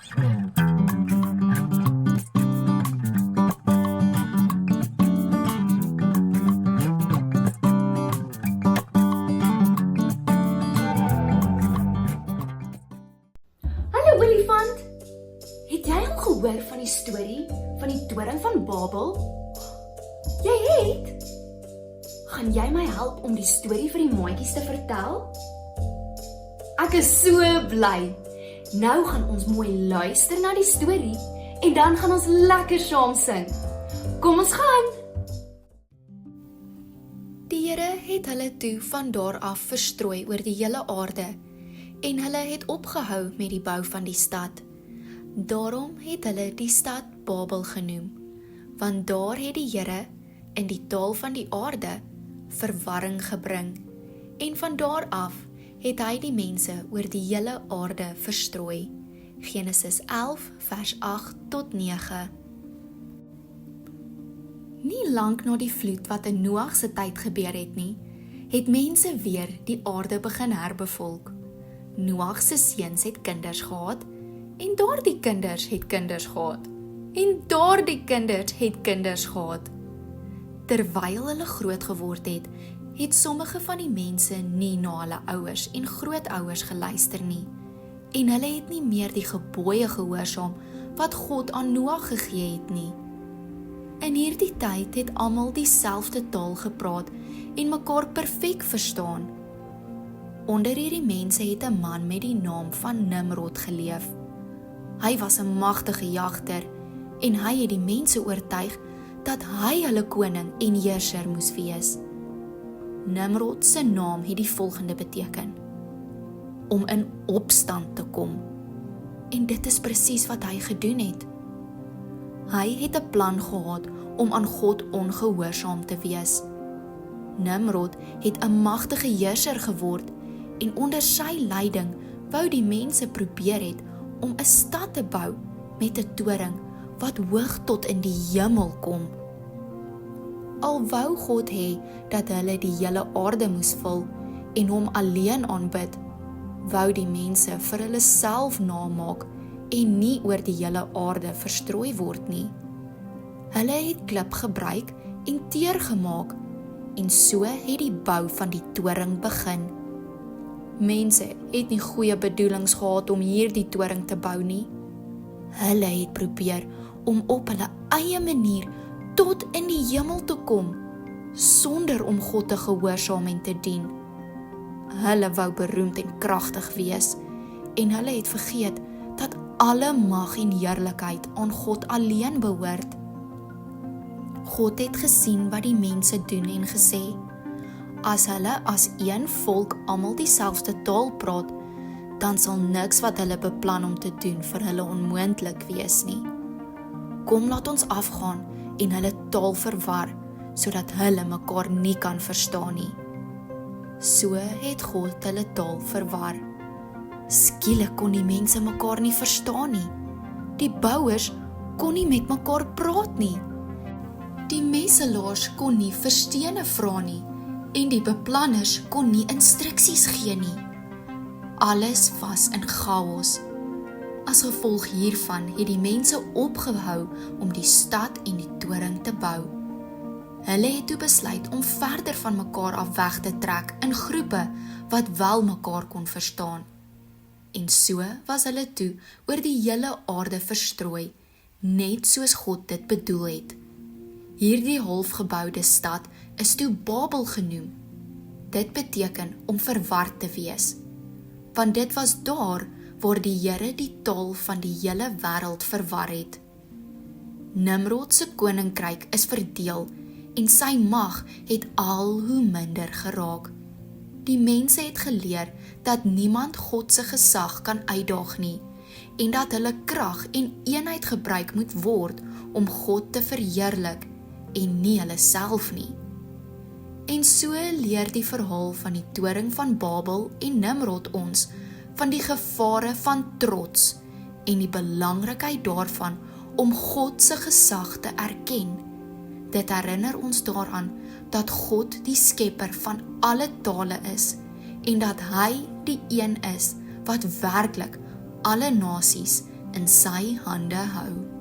Hallo olifant, het jy al gehoor van die storie van die toring van Babel? Jy het? Gaan jy my help om die storie vir die maatjies te vertel? Ek is so bly. Nou gaan ons mooi luister na die storie en dan gaan ons lekker saam sing. Kom ons gaan! Die Here het hulle toe van daar af verstrooi oor die hele aarde en hulle het opgehou met die bou van die stad. Daarom het hulle die stad Babel genoem, want daar het die Here in die taal van die aarde verwarring gebring en van daar af het hy die mense oor die hele aarde verstrooi. Genesis 11 vers 8 tot 9. Nie lank na die vloed wat in Noag se tyd gebeur het nie, het mense weer die aarde begin herbevolk. Noag se seuns het kinders gehad en daardie kinders het kinders gehad en daardie kinders het kinders gehad. Terwyl hulle groot geword het sommige van die mense nie na hulle ouers en grootouers geluister nie en hulle het nie meer die gebooie gehoorsaam wat God aan Noag gegee het nie. In hierdie tyd het almal dieselfde taal gepraat en mekaar perfek verstaan. Onder hierdie mense het 'n man met die naam van Nimrod geleef. Hy was 'n magtige jagter en hy het die mense oortuig dat hy hulle koning en heerser moes wees. Nimrod se naam het die volgende beteken: om in opstand te kom. En dit is presies wat hy gedoen het. Hy het 'n plan gehad om aan God ongehoorsaam te wees. Nimrod het 'n magtige heerser geword en onder sy leiding wou die mense probeer het om 'n stad te bou met 'n toring wat hoog tot in die hemel kom. Al wou God hê dat hulle die hele aarde moes vul en hom alleen aanbid, wou die mense vir hulle self namaak en nie oor die hele aarde verstrooi word nie. Hulle het klip gebruik en teer gemaak en so het die bou van die toring begin. Mense het nie goeie bedoelings gehad om hierdie toring te bou nie. Hulle het probeer om op hulle eie manier tot in die hemel te kom, sonder om God te gehoorsaam en te dien. Hulle wou beroemd en kragtig wees, en hulle het vergeet dat alle mag en heerlikheid aan God alleen behoort. God het gesien wat die mense doen en gesê, as hulle as een volk almal dieselfde taal praat, dan sal niks wat hulle beplan om te doen vir hulle onmoontlik wees nie. Kom laat ons afgaan en hulle taal verwar, sodat hulle mekaar nie kan verstaan nie. So het God hulle taal verwar. Skielik kon die mense mekaar nie verstaan nie. Die bouers kon nie met mekaar praat nie. Die messelaars kon nie vir stene vra nie en die beplanners kon nie instruksies gee nie. Alles was in chaos. As gevolg hiervan het die mense opgehou om die stad en die toring te bou. Hulle het toe besluit om verder van mekaar af weg te trek in groepe wat wel mekaar kon verstaan. En so was hulle toe oor die hele aarde verstrooi, net soos God dit bedoel het. Hierdie halfgeboude stad is toe Babel genoem. Dit beteken om verward te wees, want dit was daar waar die Here die taal van die hele wêreld verwar het. Nimrod se koninkryk is verdeel en sy mag het al hoe minder geraak. Die mense het geleer dat niemand God se gesag kan uitdaag nie en dat hulle krag en eenheid gebruik moet word om God te verheerlik en nie hulle self nie. En so leer die verhaal van die toring van Babel en Nimrod ons van die gevare van trots en die belangrikheid daarvan om God se gesag te erken. Dit herinner ons daaraan dat God die skepper van alle tale is en dat hy die een is wat werklik alle nasies in sy hande hou.